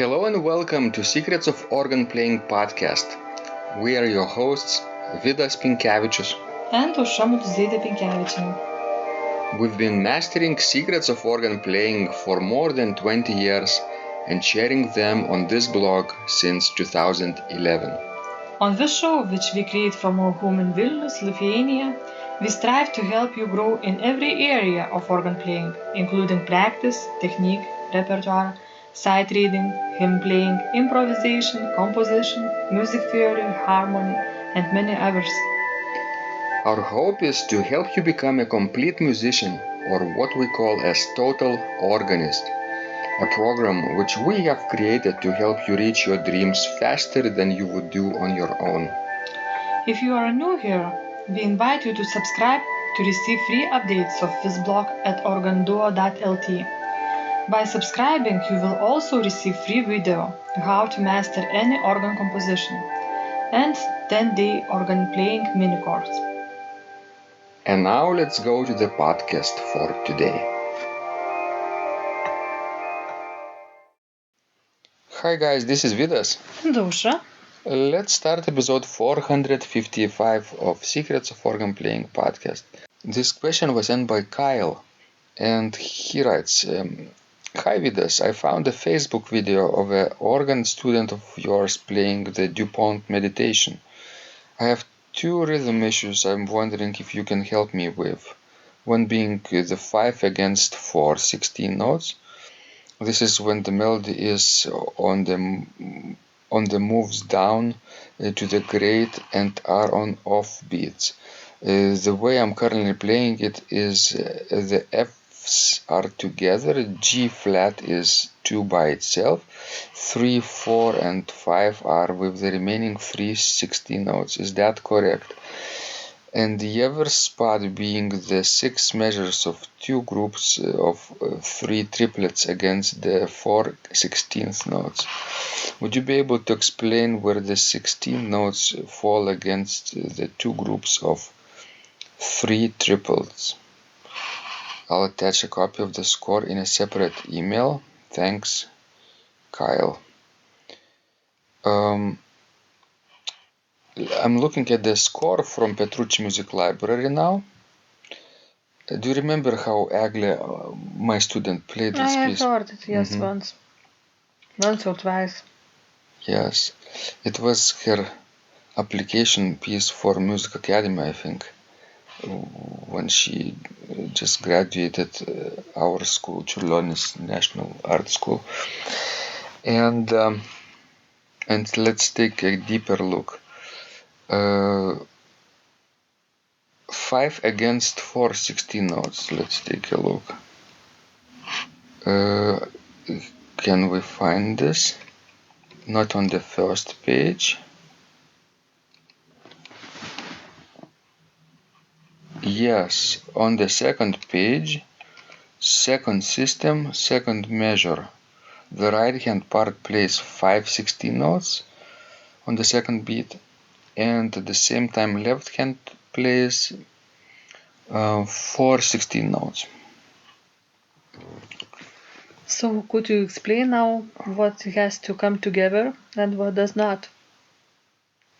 Hello and welcome to Secrets of Organ Playing podcast. We are your hosts, Vidas and We've been mastering secrets of organ playing for more than 20 years and sharing them on this blog since 2011. On this show, which we create from our home in Vilnius, Lithuania, we strive to help you grow in every area of organ playing, including practice, technique, repertoire, sight reading, hymn playing, improvisation, composition, music theory, harmony, and many others. Our hope is to help you become a complete musician, or what we call as total organist, a program which we have created to help you reach your dreams faster than you would do on your own. If you are new here, we invite you to subscribe to receive free updates of this blog at organduo.lt. By subscribing, you will also receive free video how to master any organ composition and 10-day organ playing mini course. And now let's go to the podcast for today. Hi guys, this is Vidas. And Ausra. Let's start episode 455 of Secrets of Organ Playing podcast. This question was sent by Kiel, and he writes, Hi Vidas, I found a Facebook video of an organ student of yours playing the Dupont Meditation. I have two rhythm issues I'm wondering if you can help me with. One being the 5 against 4 16 notes. This is when the melody is on the moves down to the grade and are on off beats. The way I'm currently playing it is the F's are together, G flat is 2 by itself, 3, 4 and 5 are with the remaining 3 16 notes. Is that correct? And the other spot being the 6 measures of 2 groups of 3 triplets against the 4 16th notes. Would you be able to explain where the 16 notes fall against the 2 groups of 3 triplets? I'll attach a copy of the score in a separate email. Thanks, Kiel. I'm looking at the score from Petrucci Music Library now. Do you remember how Agle, my student, played this piece? I have heard it, yes, once or twice. Yes, it was her application piece for Music Academy, I think, when she just graduated our school, Čiurlionis National Art School. And let's take a deeper look. 5 against 4 16 notes. Let's take a look. Can we find this? Not on the first page. Yes, on the second page, second system, second measure. The right hand part plays 5 16 notes on the second beat, and at the same time left hand plays 4 16 notes. So could you explain now what has to come together and what does not?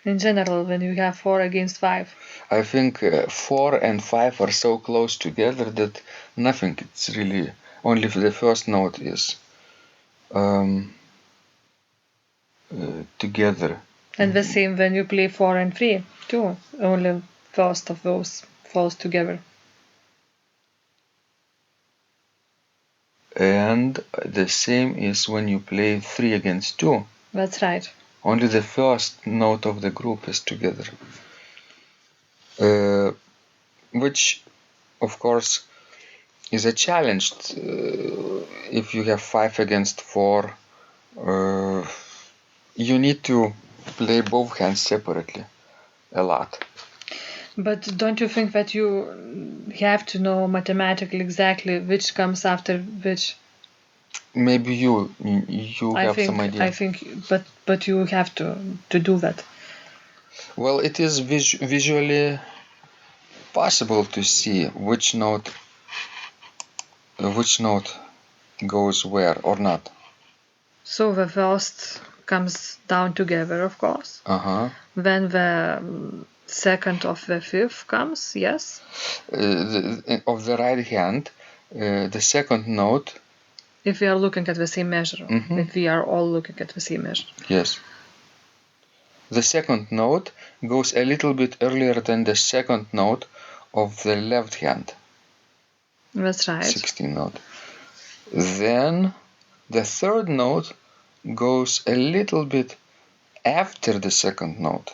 In general, when you have 4 against 5. I think 4 and 5 are so close together that nothing, it's really only the first note is together. And the same when you play 4 and 3 too, only first of those falls together. And the same is when you play 3 against 2. That's right. Only the first note of the group is together. Which, of course, is a challenge. If you have 5 against 4, you need to play both hands separately a lot. But don't you think that you have to know mathematically exactly which comes after which? Maybe you have some idea. I think, but you have to do that. Well, it is visually possible to see which note goes where or not. So the first comes down together, of course. Then the second of the fifth comes, yes. Of the right hand, the second note. If we are looking at the same measure, if we are all looking at the same measure. Yes. The second note goes a little bit earlier than the second note of the left hand. That's right. 16th note. Then the third note goes a little bit after the second note.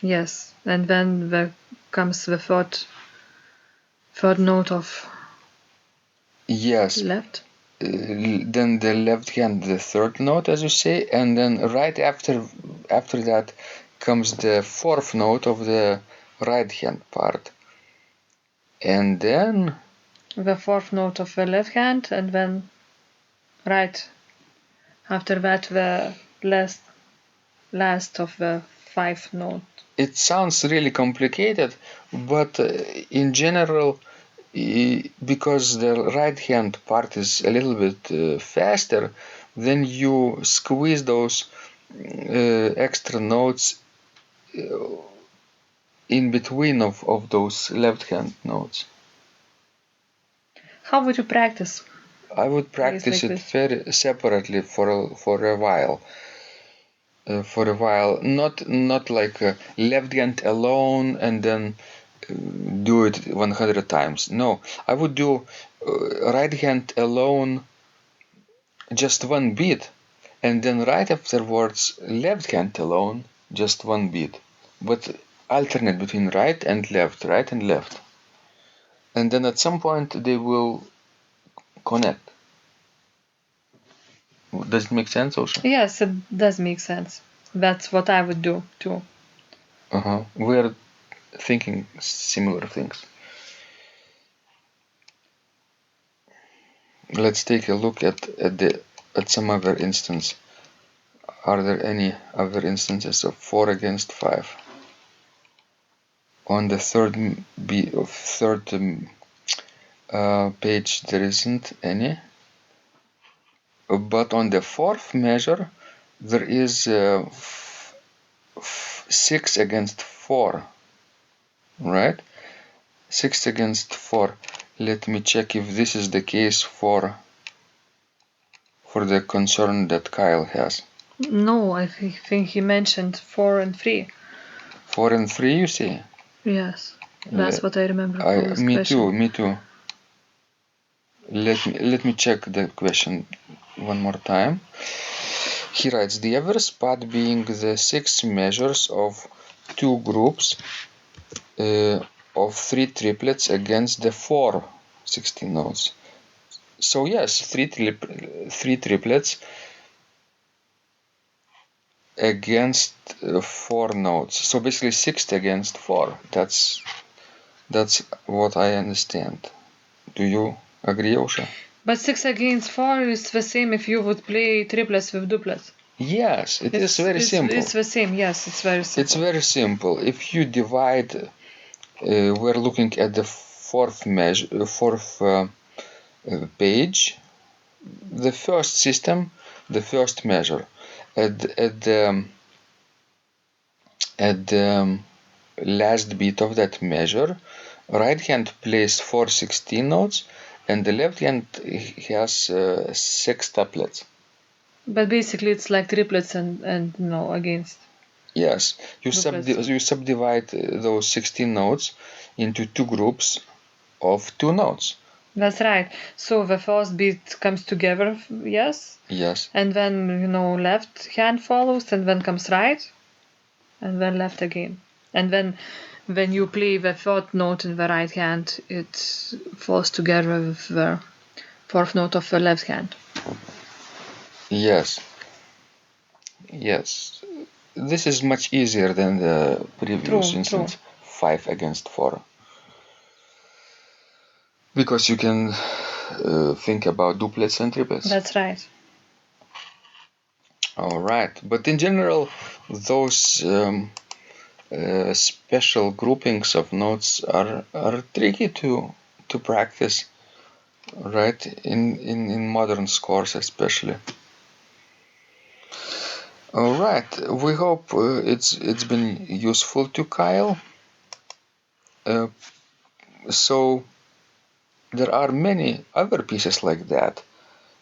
Yes, and then comes the third note of left. Then the left hand, the third note, as you say, and then right after that comes the fourth note of the right hand part, and then the fourth note of the left hand, and then right after that the last of the fifth note. It sounds really complicated, but in general, because the right hand part is a little bit faster, then you squeeze those extra notes in between of those left hand notes. How would you practice? I would practice it very separately for a while. Not like left hand alone and then do it 100 times. No, I would do right hand alone just one beat, and then right afterwards left hand alone just one beat, but alternate between right and left, and then at some point they will connect. Does it make sense also? Yes, it does make sense. That's what I would do too. We're thinking similar things. Let's take a look at some other instance. Are there any other instances of 4 against 5? On the third page there isn't any, but on the fourth measure there is 6 against 4, right? 6 against 4. Let me check if this is the case for the concern that Kiel has. No, I think he mentioned 4 and 3. 4 and 3, you see? Yes, that's what I remember from this question. Me too. Let me check the question one more time. He writes, the average spot being the 6 measures of 2 groups of 3 triplets against the 4 16 notes. So yes, 3 triplets against 4 notes. So basically 6 against 4. That's what I understand. Do you agree, Osha? But 6 against 4 is the same if you would play triplets with duplets. Yes, it's very simple. It's the same, yes, it's very simple. It's very simple. If you divide, we're looking at the fourth page, the first system, the first measure. At the last beat of that measure, right hand plays 4 16 notes, and the left hand has 6 tuplets. But basically it's like triplets and no against. Yes, you subdivide those 16 notes into 2 groups of 2 notes. That's right. So the first beat comes together, yes? Yes. And then, left hand follows, and then comes right, and then left again. And then when you play the third note in the right hand, it falls together with the fourth note of the left hand. Yes. Yes. This is much easier than the previous instance, 5 against 4. Because you can think about duplets and triplets. That's right. All right. But in general, those special groupings of notes are tricky to practice, right? In modern scores especially. All right. We hope it's been useful to Kyle. So there are many other pieces like that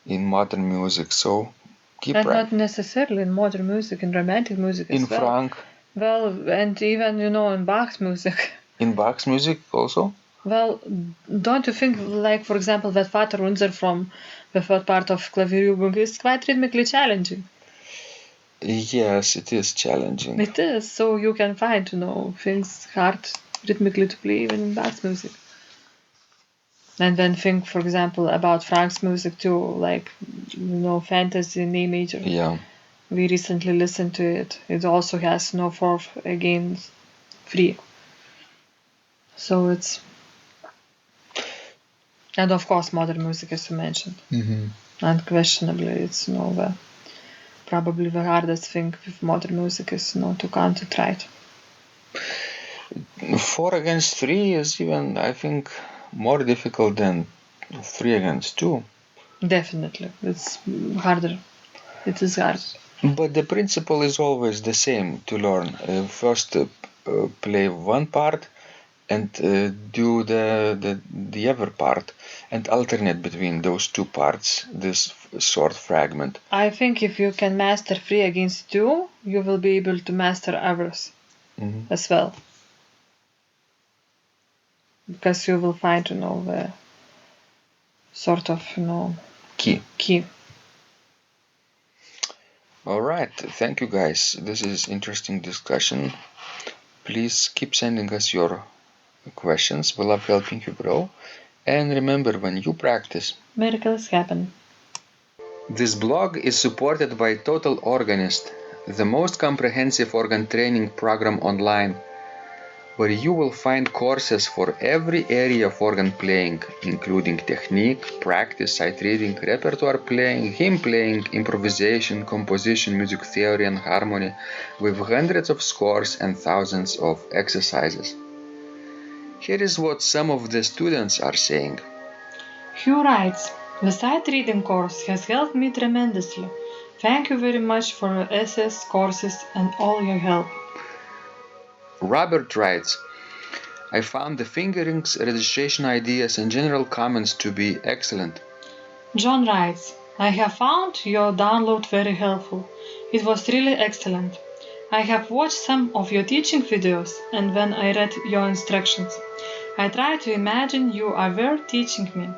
in modern music. So keep And not necessarily in modern music, in romantic music as in well. Frank. Well, and even in Bach's music. In Bach's music also. Well, don't you think, like for example, that Vaterunser from the third part of Klavierübung is quite rhythmically challenging? Yes, it is challenging. It is, so you can find, things hard rhythmically to play even in Bach's music. And then think, for example, about Frank's music too, like, Fantasy in A major. Yeah. We recently listened to it. It also has fourth against 3. So it's... And of course, modern music, as you mentioned. Mm-hmm. Unquestionably, it's, probably the hardest thing with modern music is, to concentrate. 4 against 3 is even, I think, more difficult than 3 against 2. Definitely. It's harder. It is hard. But the principle is always the same to learn. First play one part and do the other part and alternate between those two parts, this short fragment. I think if you can master 3 against 2, you will be able to master others as well. Because you will find, the sort of, key. All right. Thank you, guys. This is interesting discussion. Please keep sending us your questions. We love helping you grow. And remember, when you practice, miracles happen. This blog is supported by Total Organist, the most comprehensive organ training program online, where you will find courses for every area of organ playing, including technique, practice, sight reading, repertoire playing, hymn playing, improvisation, composition, music theory, and harmony, with hundreds of scores and thousands of exercises. Here is what some of the students are saying. Hugh writes, the sight reading course has helped me tremendously. Thank you very much for your essays, courses, and all your help. Robert writes, I found the fingerings, registration ideas, and general comments to be excellent. John writes, I have found your download very helpful. It was really excellent. I have watched some of your teaching videos, and when I read your instructions, I tried to imagine you are there teaching me.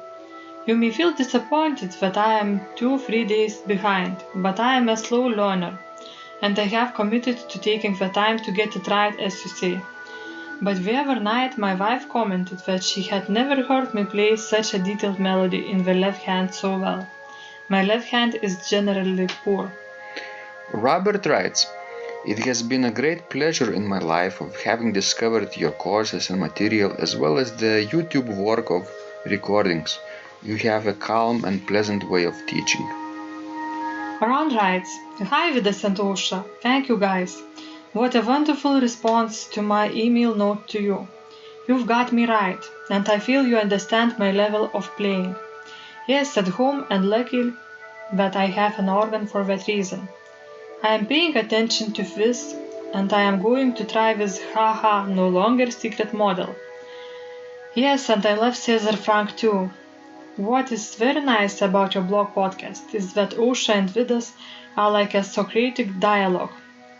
You may feel disappointed that I am 2-3 days behind, but I am a slow learner, and I have committed to taking the time to get it right, as you say. But the other night my wife commented that she had never heard me play such a detailed melody in the left hand so well. My left hand is generally poor. Robert writes, it has been a great pleasure in my life of having discovered your courses and material as well as the YouTube work of recordings. You have a calm and pleasant way of teaching. Ron writes, Hi Vidas and Osha, thank you guys. What a wonderful response to my email note to you. You've got me right, and I feel you understand my level of playing. Yes, at home and lucky that I have an organ for that reason. I am paying attention to this, and I am going to try this haha no longer secret model. Yes, and I love Cesar Frank too. What is very nice about your blog podcast is that Osha and Vidas are like a Socratic dialogue,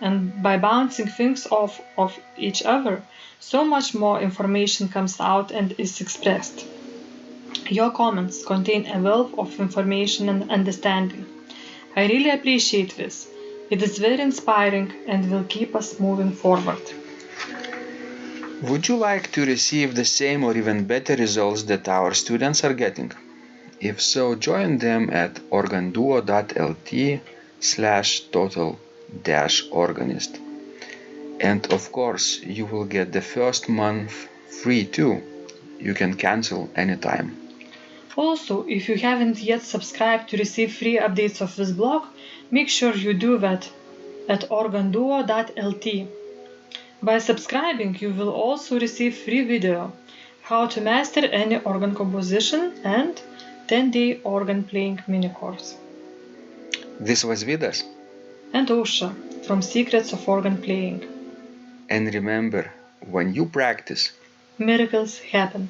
and by bouncing things off of each other, so much more information comes out and is expressed. Your comments contain a wealth of information and understanding. I really appreciate this. It is very inspiring and will keep us moving forward. Would you like to receive the same or even better results that our students are getting? If so, join them at organduo.lt/total-organist. And of course, you will get the first month free too. You can cancel anytime. Also, if you haven't yet subscribed to receive free updates of this blog, make sure you do that at organduo.lt. By subscribing, you will also receive free video, how to master any organ composition, and 10-day organ playing mini course. This was Vidas. and Osha from Secrets of Organ Playing. And remember, when you practice, Miracles happen.